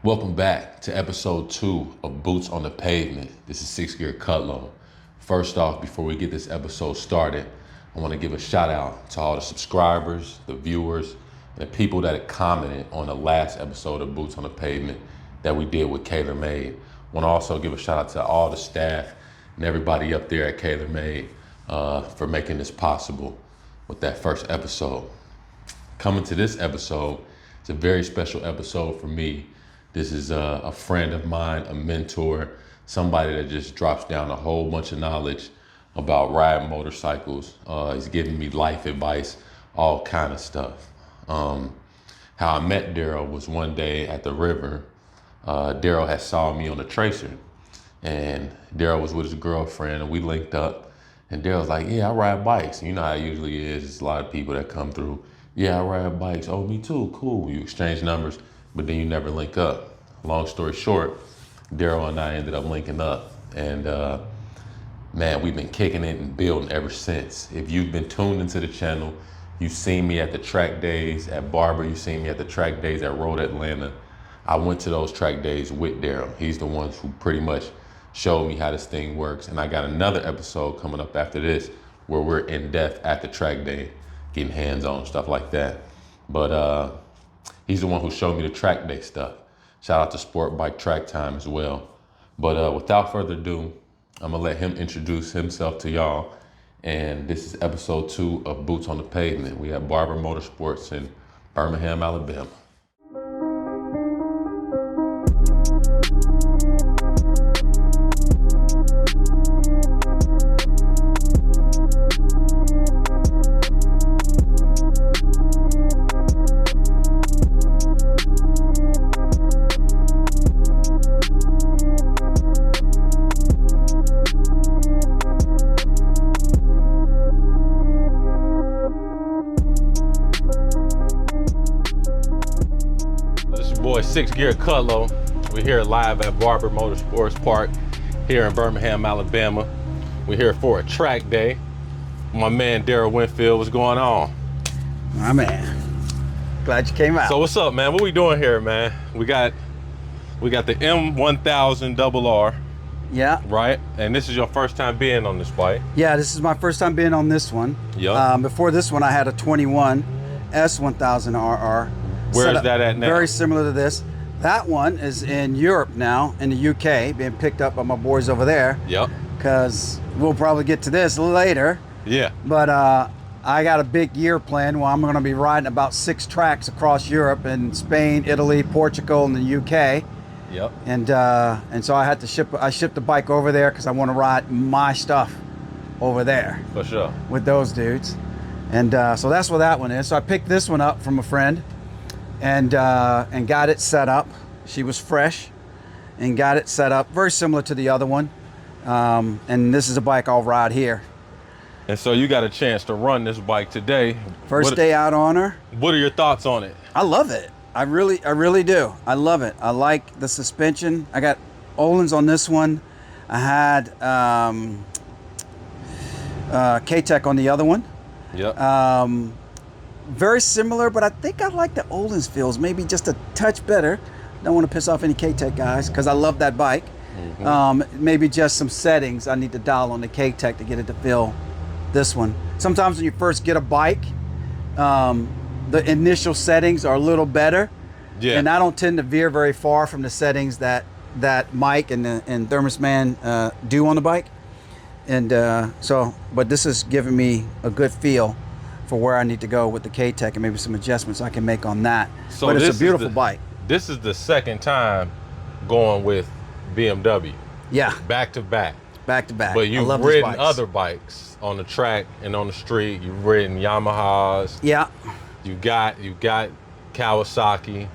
Welcome back to episode 2 of Boots on the Pavement. This is 6 Gear Cutlow. First off, before we get this episode started, I want to give a shout out to all the subscribers, the viewers, and the people that had commented on the last episode of Boots on the Pavement that we did with TaylorMade. I want to also give a shout out to all the staff and everybody up there at TaylorMade for making this possible with that first episode. Coming to this episode, it's a very special episode for me. This is a friend of mine, a mentor, somebody that just drops down a whole bunch of knowledge about riding motorcycles. He's giving me life advice, all kind of stuff. How I met Darrell was one day at the river. Darrell had saw me on a tracer, and Darrell was with his girlfriend, and we linked up. And Darrell's like, "Yeah, I ride bikes." You know how it usually is. There's a lot of people that come through. "Yeah, I ride bikes." "Oh, me too." "Cool." You exchange numbers, but then you never link up. Long story short, Darrell and I ended up linking up, and man, we've been kicking it and building ever since. If you've been tuned into the channel, you've seen me at the track days at Barber, you've seen me at the track days at Road Atlanta. I went to those track days with Darrell. He's the one who pretty much showed me how this thing works. And I got another episode coming up after this where we're in depth at the track day, getting hands-on, stuff like that. But he's the one who showed me the track day stuff. Shout out to Sportbike Track Time as well. But without further ado, I'm gonna let him introduce himself to y'all. And this is episode 2 of Boots on the Pavement. We have Barber Motorsports in Birmingham, Alabama. Boy, 6 Gear Cutlow. We're here live at Barber Motorsports Park here in Birmingham, Alabama. We're here for a track day. My man Darrell WInfield, what's going on? My man, glad you came out. So what's up, man? What we doing here, man? We got the M1000 RR. Yeah. Right? And this is your first time being on this bike? Yeah, this is my first time being on this one. Yeah. Before this one, I had a 21 S1000 RR. Where is that at now? Very similar to this. That one is in Europe now, in the UK, being picked up by my boys over there. Yep. Because we'll probably get to this later. Yeah. But I got a big year planned where I'm going to be riding about 6 tracks across Europe, in Spain, Italy, Portugal, and the UK. Yep. And so I had to I shipped the bike over there because I want to ride my stuff over there. For sure. With those dudes. And so that's what that one is. So I picked this one up from a friend. And got it set up. She was fresh and got it set up, very similar to the other one. And this is a bike I'll ride here. And so you got a chance to run this bike today. First day out on her. What are your thoughts on it? I love it. I really do. I love it. I like the suspension. I got Öhlins on this one. I had K-Tech on the other one. Yep. Very similar, but I think I like the Öhlins feels maybe just a touch better. Don't want to piss off any K-Tech guys because I love that bike. Mm-hmm. Maybe just some settings I need to dial on the K-Tech to get it to feel this one. Sometimes when you first get a bike, the initial settings are a little better. Yeah. And I don't tend to veer very far from the settings that Mike and Thermos Man do on the bike. And but this is giving me a good feel for where I need to go with the K-Tech and maybe some adjustments I can make on that. So but it's a beautiful bike. This is the second time going with BMW. Yeah. Back to back. Back to back. But you've ridden other bikes on the track and on the street. You've ridden Yamahas. Yeah. You got Kawasaki.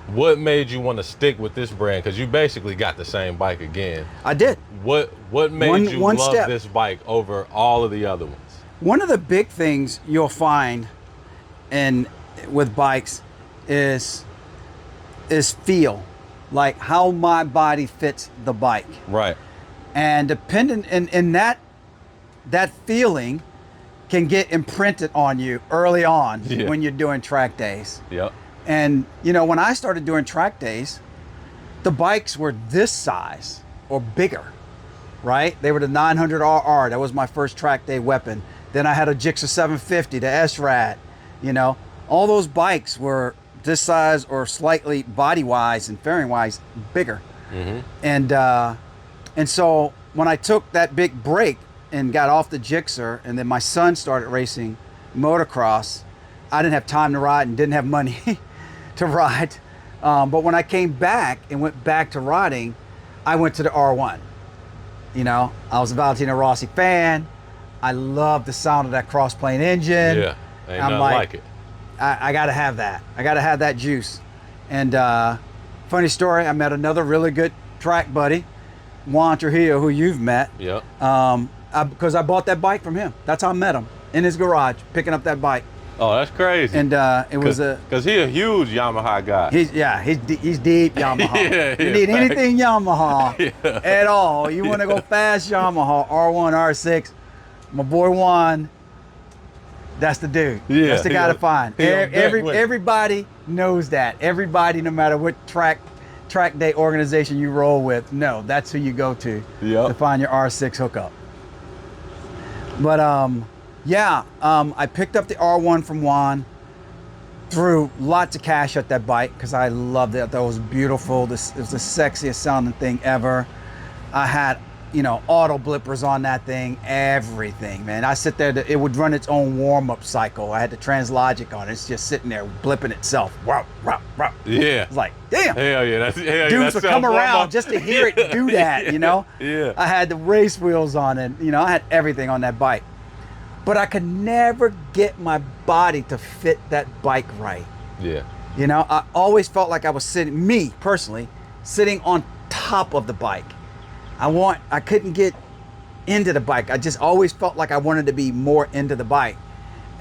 What made you want to stick with this brand? Because you basically got the same bike again. I did. What made you love this bike over all of the other ones? One of the big things you'll find with bikes is feel, like how my body fits the bike. Right. And dependent in that feeling can get imprinted on you early on when you're doing track days. Yep. And you know, when I started doing track days, the bikes were this size or bigger, right? They were the 900RR. That was my first track day weapon. Then I had a Gixxer 750, the S-Rad, you know. All those bikes were this size or slightly body-wise and fairing-wise bigger. And so when I took that big break and got off the Gixxer, and then my son started racing motocross, I didn't have time to ride and didn't have money to ride. But when I came back and went back to riding, I went to the R1. You know, I was a Valentino Rossi fan. I love the sound of that cross-plane engine. Yeah, ain't nothing like it. I gotta have that. I gotta have that juice. And funny story, I met another really good track buddy, Juan Trujillo, who you've met. Yep. Because I bought that bike from him. That's how I met him, in his garage, picking up that bike. Oh, that's crazy. And it was because he's a huge Yamaha guy. He's deep Yamaha. You need anything Yamaha at all. You want to go fast Yamaha, R1, R6. My boy Juan, that's the dude. Yeah, that's the guy to find. Everybody knows that. Everybody, no matter what track day organization you roll with, no, that's who you go to find your R6 hookup. But I picked up the R1 from Juan, threw lots of cash at that bike because I loved it. That was beautiful. It was the sexiest sounding thing ever. I had, you know, auto blippers on that thing, everything, man. I sit there, it would run its own warm-up cycle. I had the Translogic on it. It's just sitting there blipping itself. Wow, wow, wow. Yeah. It's like, damn. Hell yeah. Dudes would come around just to hear it do that, you know? Yeah. I had the race wheels on it. You know, I had everything on that bike. But I could never get my body to fit that bike right. Yeah. You know, I always felt like I was sitting, me personally, sitting on top of the bike. I couldn't get into the bike. I just always felt like I wanted to be more into the bike.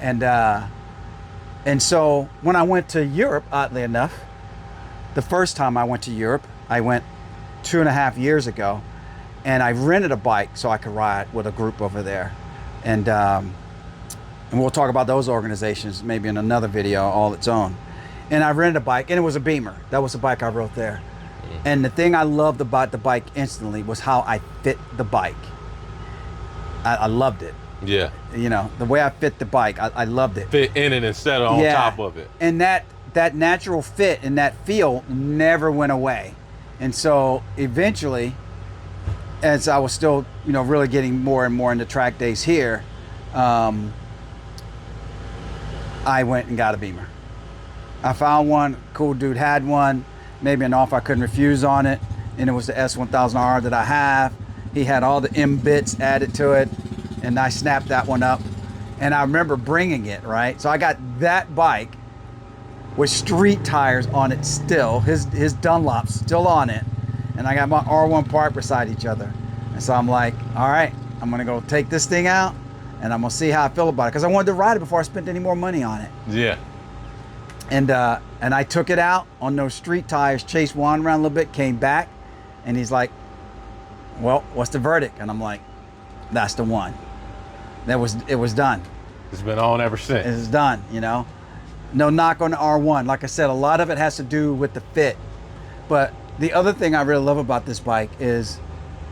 And so when I went to Europe, oddly enough, the first time I went to Europe, I went 2.5 years ago, and I rented a bike so I could ride with a group over there. And we'll talk about those organizations maybe in another video all its own. And I rented a bike, and it was a Beamer. That was the bike I rode there. And the thing I loved about the bike instantly was how I fit the bike. I loved it. Yeah. You know, the way I fit the bike, I loved it. Fit in it instead of on top of it. And that natural fit and that feel never went away. And so eventually, as I was still, you know, really getting more and more into track days here, I went and got a Beamer. I found one, cool dude had one, maybe an offer I couldn't refuse on it, and it was the S1000R that I have. He had all the M bits added to it, and I snapped that one up. And I remember bringing it, right? So I got that bike with street tires on it still, his Dunlop's still on it, and I got my R1 parked beside each other. And so I'm like, all right, I'm gonna go take this thing out, and I'm gonna see how I feel about it, because I wanted to ride it before I spent any more money on it. Yeah. And I took it out on those street tires, chased Juan around a little bit, came back, and he's like, well, what's the verdict? And I'm like, that's the one. It was done. It's been on ever since. It's done, you know. No knock on the R1. Like I said, a lot of it has to do with the fit. But the other thing I really love about this bike is,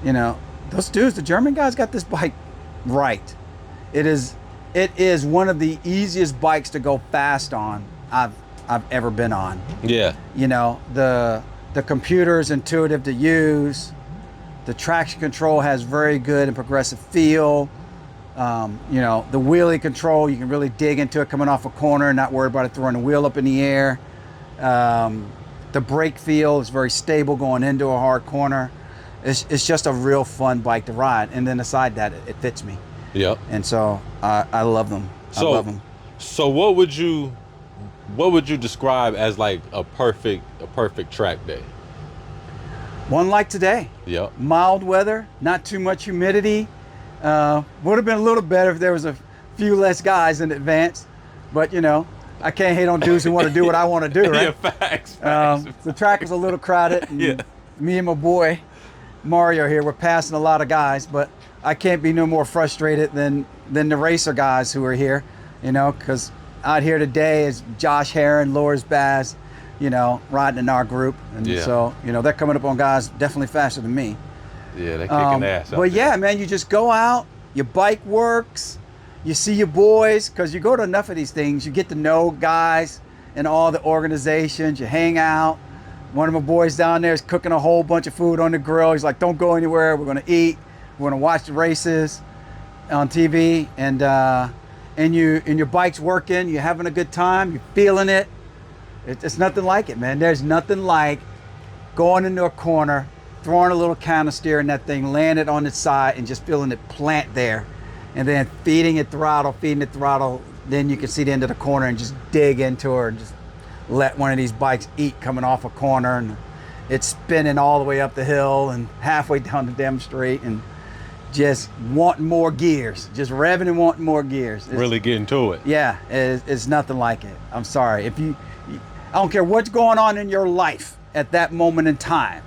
you know, those dudes, the German guys got this bike right. It is one of the easiest bikes to go fast on I've ever been on. Yeah. You know, the computer is intuitive to use. The traction control has very good and progressive feel. You know, the wheelie control, you can really dig into it coming off a corner and not worry about it throwing the wheel up in the air. The brake feel is very stable going into a hard corner. It's just a real fun bike to ride. And then aside that, it fits me. Yep. And so I love them. I love them. So what would you describe as like a perfect track day? One like today. Yep. Mild weather, not too much humidity. Would have been a little better if there was a few less guys in advance, but you know, I can't hate on dudes who want to do what I want to do, right? Yeah, facts. The track was a little crowded, and yeah. Me and my boy Mario here, we're passing a lot of guys, but I can't be no more frustrated than the racer guys who are here, you know, because out here today is Josh Herron, Loris Baz, you know, riding in our group. And so, you know, they're coming up on guys definitely faster than me. Yeah, they're kicking ass out But there. yeah, man, you just go out, your bike works, you see your boys, because you go to enough of these things, you get to know guys in all the organizations, you hang out. One of my boys down there is cooking a whole bunch of food on the grill. He's like, don't go anywhere, we're gonna eat, we're gonna watch the races on TV, and your bike's working, you're having a good time, you're feeling it. It's nothing like it, man. There's nothing like going into a corner, throwing a little canister in that thing, laying it on its side, and just feeling it plant there, and then feeding it throttle. Then you can see the end of the corner and just dig into her and just let one of these bikes eat coming off a corner, and it's spinning all the way up the hill and halfway down the damn street, and just wanting more gears, just revving and wanting more gears. Really getting to it. Yeah, it's nothing like it. I'm sorry. I don't care what's going on in your life at that moment in time.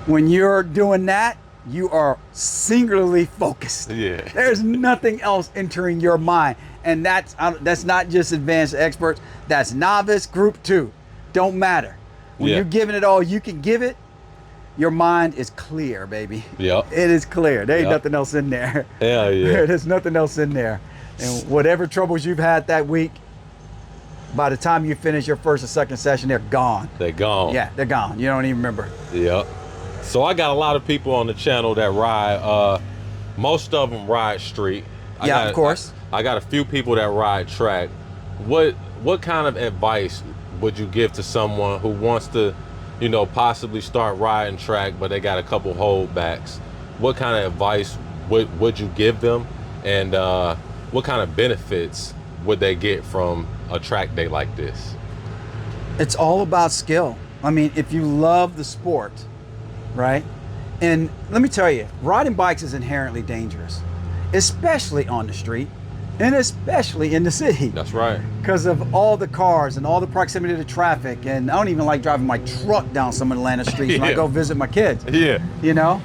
When you're doing that, you are singularly focused. Yeah. There's nothing else entering your mind. And that's not just advanced experts, that's novice, group 2. Don't matter. When you're giving it all you can give it, your mind is clear, baby. Yep. It is clear. There ain't nothing else in there. Hell yeah. There's nothing else in there. And whatever troubles you've had that week, by the time you finish your first or second session, they're gone. They're gone. Yeah, they're gone. You don't even remember. Yep. So I got a lot of people on the channel that ride. Most of them ride street. Of course. I got a few people that ride track. What kind of advice would you give to someone who wants to, you know, possibly start riding track, but they got a couple holdbacks? What kind of advice would you give them, and what kind of benefits would they get from a track day like this? It's all about skill. I mean, if you love the sport, right? And let me tell you, riding bikes is inherently dangerous, especially on the street and especially in the city. That's right. Because of all the cars and all the proximity to traffic. And I don't even like driving my truck down some Atlanta streets when I go visit my kids. Yeah. You know?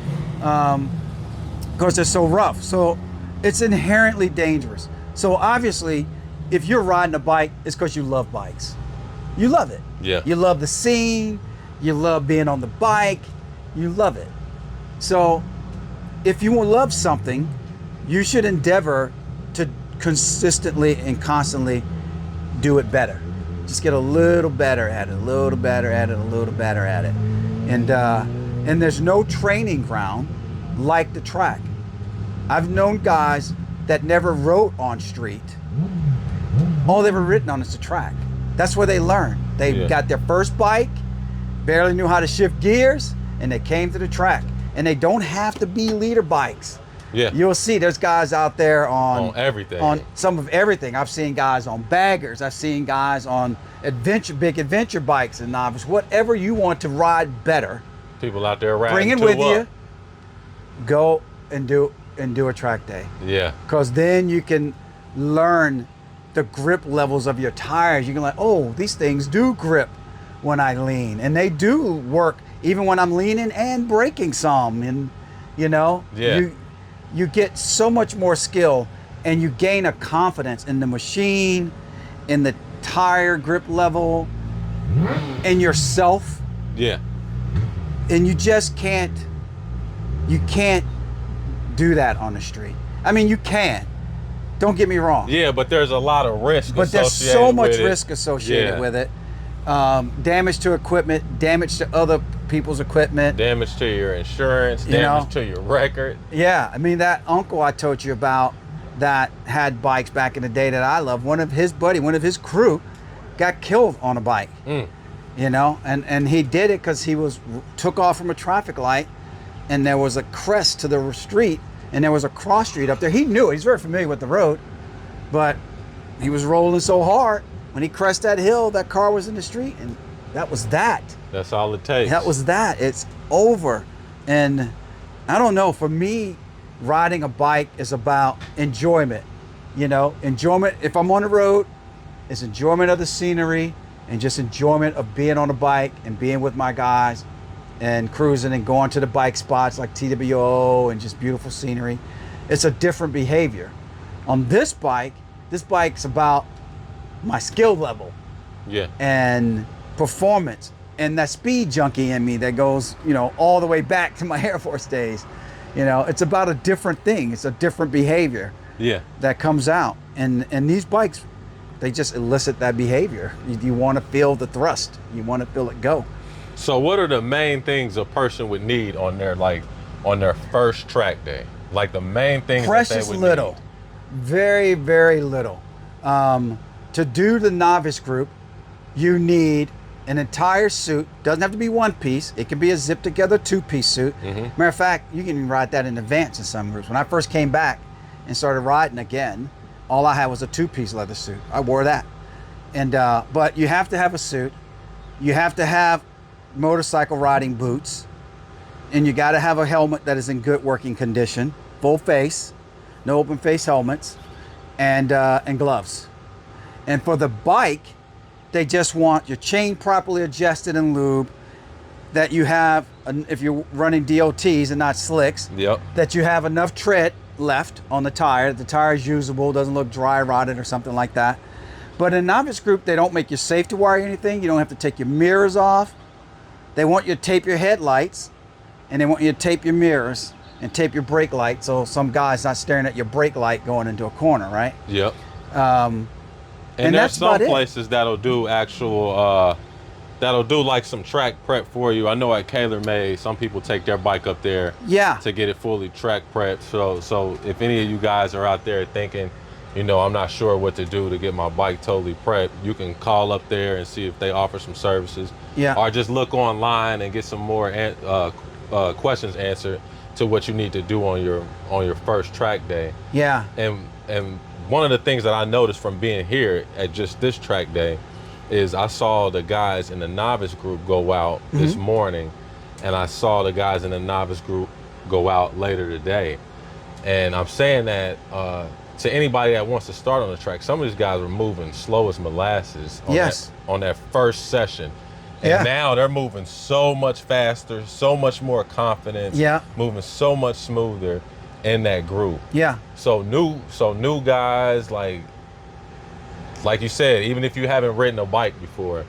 Because they're so rough. So it's inherently dangerous. So obviously, if you're riding a bike, it's because you love bikes. You love it. Yeah. You love the scene. You love being on the bike. You love it. So if you love something, you should endeavor to consistently and constantly do it better. Just get a little better at it, a little better at it, a little better at it. And there's no training ground like the track. I've known guys that never rode on street. All they've ever ridden on is the track. That's where they learned. They got their first bike, barely knew how to shift gears, and they came to the track. And they don't have to be leader bikes. Yeah. You'll see there's guys out there on everything. On some of everything. I've seen guys on baggers. I've seen guys on big adventure bikes and novice. Whatever you want to ride better. People out there riding. Bring it with you. Go and do a track day. Yeah. Because then you can learn the grip levels of your tires. You can like, oh, these things do grip when I lean, and they do work even when I'm leaning and braking some. And you know, you get so much more skill, and you gain a confidence in the machine, in the tire grip level, in yourself. Yeah. And you just can't do that on the street. I mean, you can. Don't get me wrong. Yeah, but there's a lot of risk. But there's so much risk associated with it. Damage to equipment, damage to other people's equipment. Damage to your insurance, damage to your record. Yeah, I mean, that uncle I told you about that had bikes back in the day that I loved, one of his crew got killed on a bike. You know, and he did it because he took off from a traffic light, and there was a crest to the street, and there was a cross street up there. He knew it. He's very familiar with the road, but he was rolling so hard. When he crested that hill, that car was in the street, and that was that. That's all it takes. That was that. It's over. And I don't know, for me, riding a bike is about enjoyment. You know, enjoyment. If I'm on the road, it's enjoyment of the scenery and just enjoyment of being on a bike and being with my guys and cruising and going to the bike spots like TWO and just beautiful scenery. It's a different behavior. On this bike's about my skill level. Yeah. And performance and that speed junkie in me that goes, you know, all the way back to my Air Force days. You know, it's about a different thing. It's a different behavior that comes out. And these bikes, they just elicit that behavior. You want to feel the thrust. You want to feel it go. So what are the main things a person would need on their first track day? Like the main things Precious that they would little. need? Very, very little. To do the novice group, you need an entire suit. Doesn't have to be one piece. It can be a zip together 2-piece suit. Matter of fact, you can even ride that in advance in some groups. When I first came back and started riding again, all I had was a 2-piece leather suit. I wore that. And but you have to have a suit. You have to have motorcycle riding boots, and you got to have a helmet that is in good working condition, full face, no open face helmets, and gloves. And for the bike, they just want your chain properly adjusted and lubed, that you have, if you're running DOTs and not slicks, that you have enough tread left on the tire. The tire is usable, doesn't look dry rotted or something like that. But in novice group, they don't make you safety wire or anything. You don't have to take your mirrors off. They want you to tape your headlights, and they want you to tape your mirrors and tape your brake light, so some guy's not staring at your brake light going into a corner, right? And there's some places that'll do actual, that'll do like some track prep for you. I know at TaylorMade, some people take their bike up there to get it fully track prepped. So if any of you guys are out there thinking, you know, I'm not sure what to do to get my bike totally prepped, you can call up there and see if they offer some services. Or just look online and get some more questions answered to what you need to do on your first track day. And one of the things that I noticed from being here at just this track day is I saw the guys in the novice group go out this morning, and I saw the guys in the novice group go out later today. And I'm saying that to anybody that wants to start on the track, some of these guys were moving slow as molasses on that first session. And now they're moving so much faster, so much more confidence, moving so much smoother in that group. So new guys, like you said, even if you haven't ridden a bike before,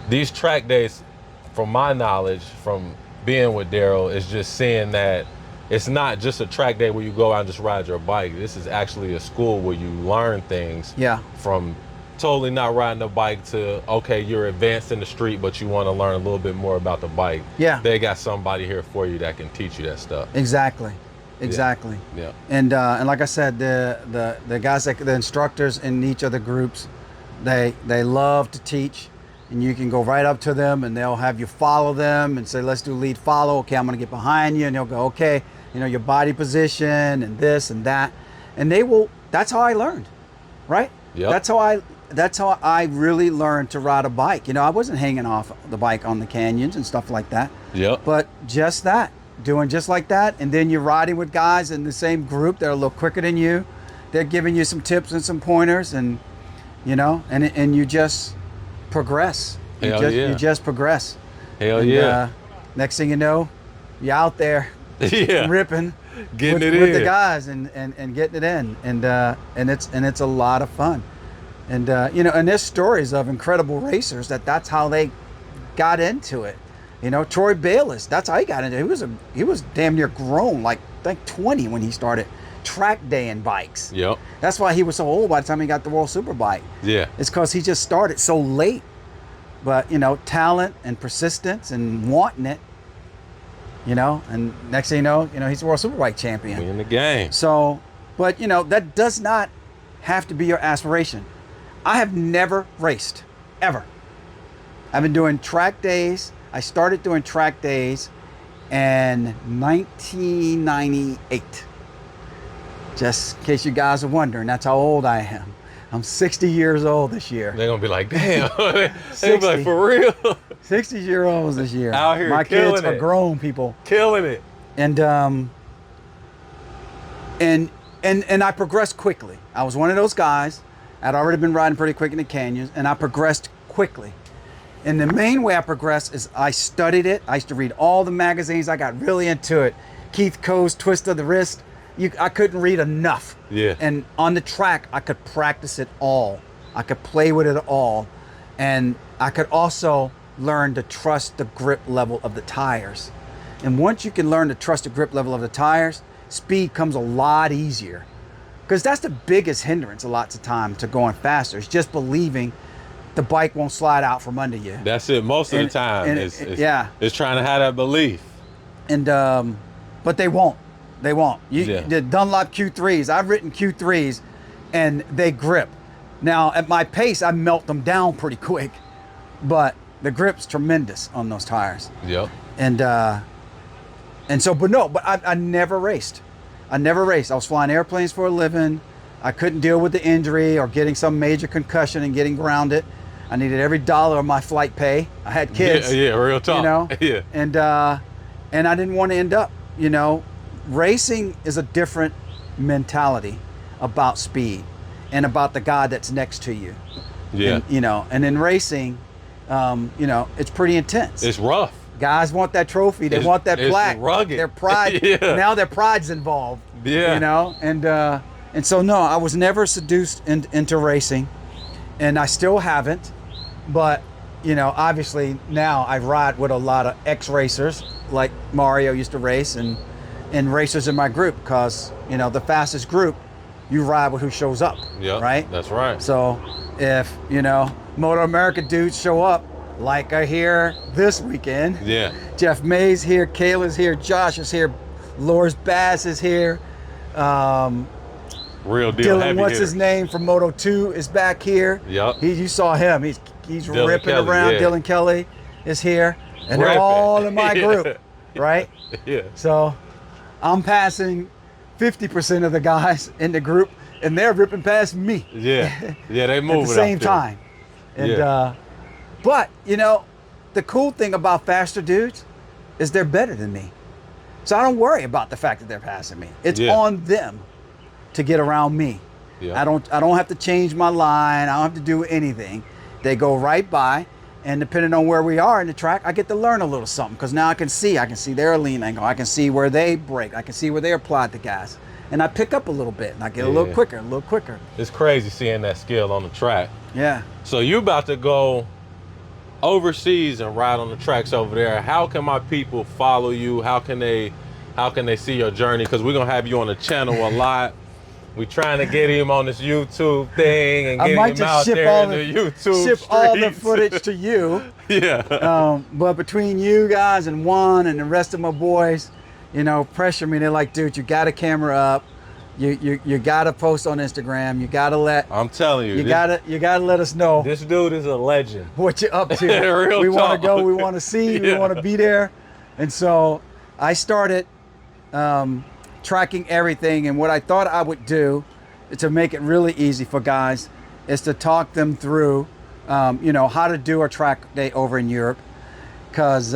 these track days, from my knowledge, from being with Darrell, is just seeing that it's not just a track day where you go out and just ride your bike. This is actually a school where you learn things from totally not riding a bike to, okay, you're advanced in the street, but you want to learn a little bit more about the bike. They got somebody here for you that can teach you that stuff. Exactly. And like I said, the guys, the instructors in each of the groups, they love to teach, and you can go right up to them and they'll have you follow them and say, let's do lead follow. Okay, I'm going to get behind you, and they'll go, okay, you know, your body position and this and that, and they will. That's how I learned, right? That's how I really learned to ride a bike. You know, I wasn't hanging off the bike on the canyons and stuff like that. But just that. Doing just like that, and then you're riding with guys in the same group that are a little quicker than you. They're giving you some tips and some pointers, and you know, and you just progress. You just progress. Next thing you know, you're out there ripping, getting with the guys and getting it in, and it's a lot of fun. And you know, and there's stories of incredible racers that's how they got into it. You know, Troy Bayliss, that's how he got into it. He was damn near grown, like 20 when he started track day in bikes. That's why he was so old by the time he got the World Superbike. It's because he just started so late. But, you know, talent and persistence and wanting it, you know, and next thing you know, he's the World Superbike champion. We in the game. So, but, you know, that does not have to be your aspiration. I have never raced, ever. I've been doing track days. I started doing track days in 1998. Just in case you guys are wondering, that's how old I am. I'm 60 years old this year. They're gonna be like, damn. They're gonna be like, for real? 60-year-olds this year. Out here My killing kids are grown people. Killing it. And I progressed quickly. I was one of those guys. I'd already been riding pretty quick in the canyons, and I progressed quickly. And the main way I progressed is I studied it. I used to read all the magazines. I got really into it. Keith Coe's Twist of the Wrist. I couldn't read enough. And on the track, I could practice it all. I could play with it all. And I could also learn to trust the grip level of the tires. And once you can learn to trust the grip level of the tires, speed comes a lot easier. Because that's the biggest hindrance a lot of time to going faster. It's just believing the bike won't slide out from under you. That's it. Most of the time, it's trying to have that belief. And but they won't. They won't. The Dunlop Q3s, I've ridden Q3s, and they grip. Now at my pace, I melt them down pretty quick, but the grip's tremendous on those tires. Yep. And I never raced. I was flying airplanes for a living. I couldn't deal with the injury or getting some major concussion and getting grounded. I needed every dollar of my flight pay. I had kids. Yeah, real talk. You know? Yeah. And I didn't want to end up, you know, racing is a different mentality about speed and about the guy that's next to you. Yeah. And, you know, and in racing, you know, it's pretty intense. It's rough. Guys want that trophy. They want that plaque. It's rugged. Their pride. Now their pride's involved. Yeah. You know, and so no, I was never seduced into racing, and I still haven't. But you know, obviously now I ride with a lot of ex-racers, like Mario used to race, and racers in my group, because you know the fastest group, you ride with who shows up. Yeah. Right. That's right. So if you know Moto America dudes show up, like I hear this weekend. Yeah. Jeff May's here, Kayla's here, Josh is here, Loris Bass is here. Real deal. Dylan, what's his name from Moto 2 is back here. Yep. You saw him. He's Dylan ripping Kelly, around. yeah. Dylan Kelly is here, and they're all in my group, right? Yeah. So I'm passing 50% of the guys in the group, and they're ripping past me. Yeah. Yeah, they move at the same time. And but you know, the cool thing about faster dudes is they're better than me. So I don't worry about the fact that they're passing me. It's on them to get around me. Yeah. I don't have to change my line. I don't have to do anything. They go right by, and depending on where we are in the track, I get to learn a little something, because now I can see their lean angle. I can see where they brake. I can see where they applied the gas. And I pick up a little bit, and I get a little quicker. It's crazy seeing that skill on the track. Yeah. So you about to go overseas and ride on the tracks over there. How can my people follow you? How can they see your journey? Because we're gonna have you on the channel a lot. We trying to get him on this YouTube thing and get him out there in the YouTube ship streets. all the footage to you. Yeah. But between you guys and Juan and the rest of my boys, you know, pressure me. They're like, dude, you got a camera up. You gotta post on Instagram. You gotta let. I'm telling you. You gotta let us know. This dude is a legend. What you're up to. Real we want talk. to go. We want to see. We want to be there. And so I started tracking everything. And what I thought I would do to make it really easy for guys is to talk them through, you know, how to do a track day over in Europe. Because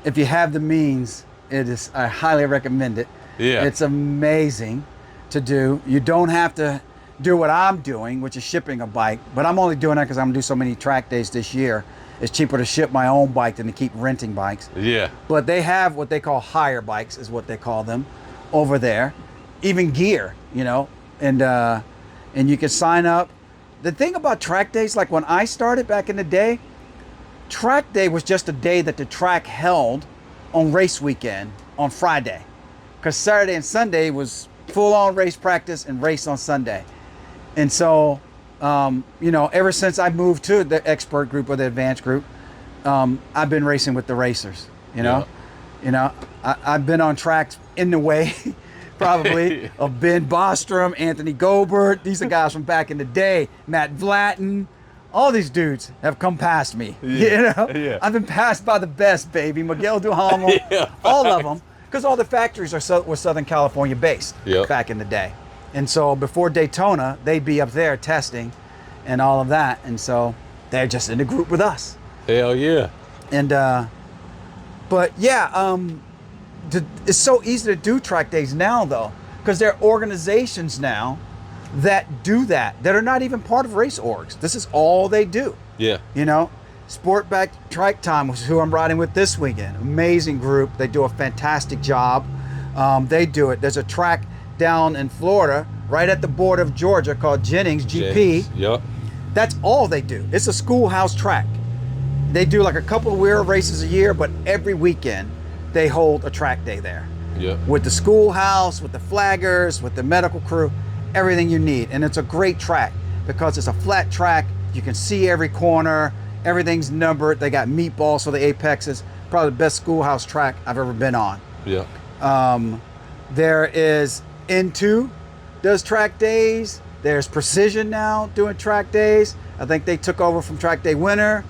if you have the means, I highly recommend it. Yeah. It's amazing to do. You don't have to do what I'm doing, which is shipping a bike, but I'm only doing that because I'm gonna do so many track days this year. It's cheaper to ship my own bike than to keep renting bikes. Yeah. But they have what they call hire bikes, is what they call them over there. Even gear, you know, and you can sign up. The thing about track days, like when I started back in the day, track day was just a day that the track held on race weekend on Friday, because Saturday and Sunday was full-on race practice and race on Sunday. And so, you know, ever since I moved to the expert group or the advanced group, I've been racing with the racers, you know. Yeah. You know, I've been on tracks in the way, probably, of Ben Bostrom, Anthony Gobert. These are guys from back in the day, Matt Vlatten. All these dudes have come past me, you know. Yeah. I've been passed by the best, baby. Miguel Duhamel, all of them. Because all the factories were Southern California based back in the day. And so before Daytona, they'd be up there testing and all of that. And so they're just in the group with us. Hell yeah. And, but yeah, it's so easy to do track days now though, because there are organizations now that do that are not even part of race orgs. This is all they do. Yeah. You know? Sportbike Track Time, which is who I'm riding with this weekend. Amazing group. They do a fantastic job. They do it. There's a track down in Florida, right at the border of Georgia, called Jennings GP. Yep. That's all they do. It's a schoolhouse track. They do like a couple of wheel races a year, but every weekend they hold a track day there. Yeah. With the schoolhouse, with the flaggers, with the medical crew, everything you need. And it's a great track because it's a flat track. You can see every corner. Everything's numbered. They got meatballs for the apexes. Probably the best schoolhouse track I've ever been on. Yeah. There is N2 does track days. There's Precision now doing track days. I think they took over from Track Day Winter.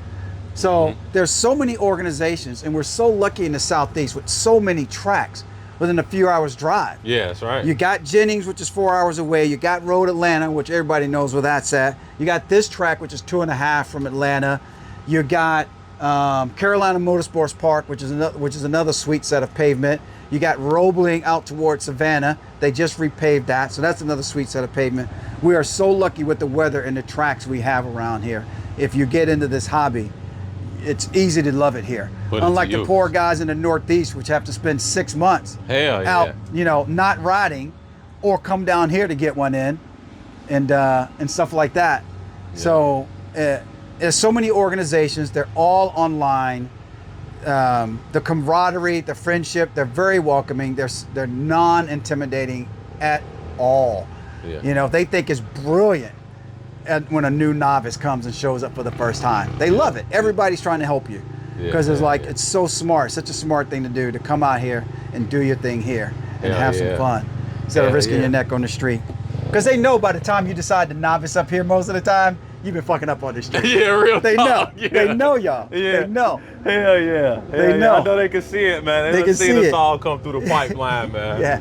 So there's so many organizations, and we're so lucky in the Southeast with so many tracks within a few hours drive. Yeah, that's right. You got Jennings, which is 4 hours away. You got Road Atlanta, which everybody knows where that's at. You got this track, which is 2.5 from Atlanta. You got Carolina Motorsports Park, which is another sweet set of pavement. You got Roebling out towards Savannah. They just repaved that, so that's another sweet set of pavement. We are so lucky with the weather and the tracks we have around here. If you get into this hobby, it's easy to love it here. Unlike the poor guys in the Northeast, which have to spend 6 months out, not riding, or come down here to get one in, and stuff like that. Yeah. So there's so many organizations. They're all online. The camaraderie, the friendship, they're very welcoming. They're non-intimidating at all. Yeah. They think it's brilliant when a new novice comes and shows up for the first time. They love it. Everybody's trying to help you because it's so smart, such a smart thing to do, to come out here and do your thing here and have some fun instead of risking your neck on the street. Because they know by the time you decide to novice up here, most of the time, you've been fucking up on the street. Yeah, real They talk. know. They know y'all. Yeah. They know. Hell yeah. They know. I know they can see it, man. They can see see us it. all come through the pipeline, man. Yeah.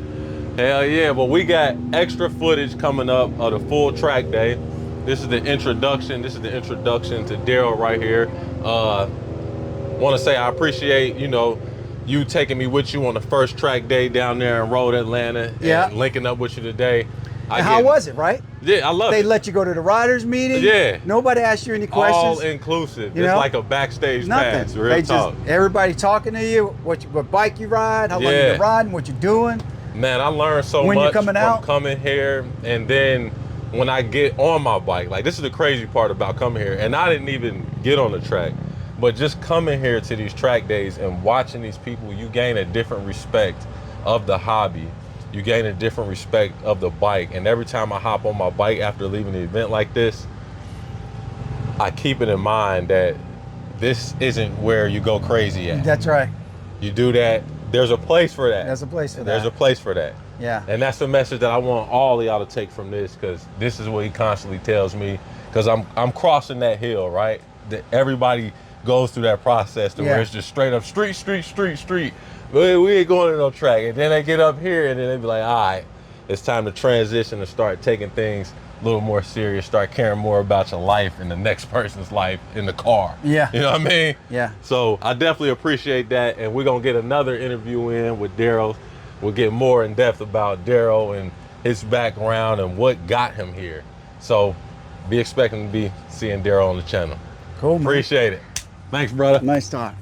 Hell yeah. But we got extra footage coming up of the full track day. This is the introduction. This is the introduction to Darrell right here. Want to say I appreciate, you taking me with you on the first track day down there in Road Atlanta and linking up with you today. How was it, right? Yeah, I love it. They let you go to the riders meeting. Yeah. Nobody asked you any questions. All inclusive. It's like a backstage pass. Nothing. Real talk. Everybody talking to you, what bike you ride, how long you been riding, what you doing. Man, I learned so when much you're coming out. coming here, and then when I get on my bike, like this is the crazy part about coming here, and I didn't even get on the track, but just coming here to these track days and watching these people, you gain a different respect of the hobby. You gain a different respect of the bike. And every time I hop on my bike after leaving the event like this, I keep it in mind that this isn't where you go crazy at. That's right. You do that, there's a place for that. There's a place for that. There's a place for that. Yeah. And that's the message that I want all of y'all to take from this, because this is what he constantly tells me, because I'm crossing that hill, right? That everybody goes through that process to where it's just straight up street. We ain't going to no track. And then they get up here and then they be like, all right, it's time to transition and start taking things a little more serious, start caring more about your life and the next person's life in the car. Yeah. You know what I mean? Yeah. So I definitely appreciate that. And we're going to get another interview in with Darrell. We'll get more in depth about Darrell and his background and what got him here. So be expecting to be seeing Darrell on the channel. Cool, man. Appreciate it. Thanks, brother. Nice talk.